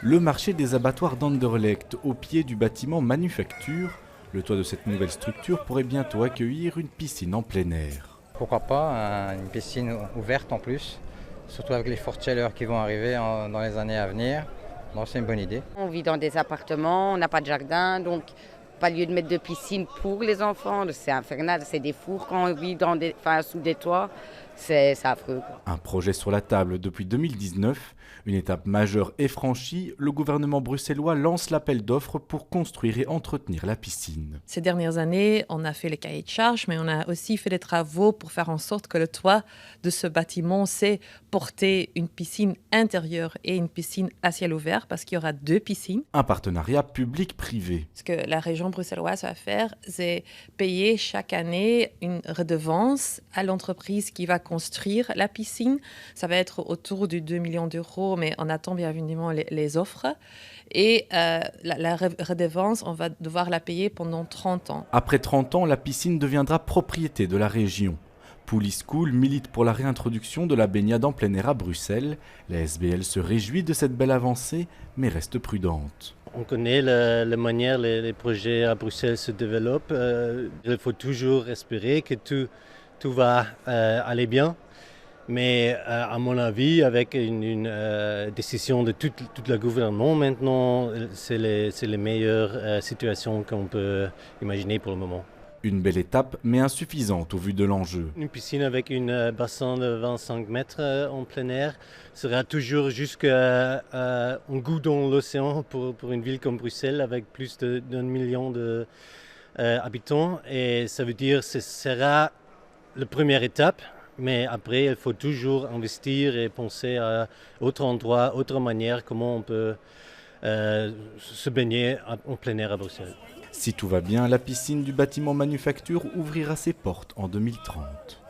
Le marché des abattoirs d'Anderlecht, au pied du bâtiment Manufacture. Le toit de cette nouvelle structure pourrait bientôt accueillir une piscine en plein air. Pourquoi pas une piscine ouverte en plus, surtout avec les fortes chaleurs qui vont arriver dans les années à venir. Donc c'est une bonne idée. On vit dans des appartements, on n'a pas de jardin, donc pas lieu de mettre de piscine pour les enfants. C'est infernal, c'est des fours quand on vit sous des toits, c'est affreux. Un projet sur la table depuis 2019, une étape majeure est franchie. Le gouvernement bruxellois lance l'appel d'offres pour construire et entretenir la piscine. Ces dernières années, on a fait les cahiers de charges, mais on a aussi fait des travaux pour faire en sorte que le toit de ce bâtiment sait porter une piscine intérieure et une piscine à ciel ouvert, parce qu'il y aura 2 piscines. Un partenariat public-privé. Ce que la région bruxelloise va faire, c'est payer chaque année une redevance à l'entreprise qui va construire la piscine. Ça va être autour de 2 millions d'euros, mais on attend bien évidemment les offres. Et la redevance, on va devoir la payer pendant 30 ans. Après 30 ans, la piscine deviendra propriété de la région. Pouli School milite pour la réintroduction de la baignade en plein air à Bruxelles. La SBL se réjouit de cette belle avancée, mais reste prudente. On connaît la manière les projets à Bruxelles se développent. Il faut toujours espérer que tout va aller bien. Mais à mon avis, avec une décision de tout le gouvernement maintenant, c'est les meilleures situations qu'on peut imaginer pour le moment. Une belle étape, mais insuffisante au vu de l'enjeu. Une piscine avec un bassin de 25 mètres en plein air sera toujours jusqu'à un goût dans l'océan pour une ville comme Bruxelles avec plus d'1 million d'habitants. Et ça veut dire que ce sera la première étape. Mais après, il faut toujours investir et penser à autre endroit, autre manière, comment on peut se baigner en plein air à Bruxelles. Si tout va bien, la piscine du bâtiment Manufacture ouvrira ses portes en 2030.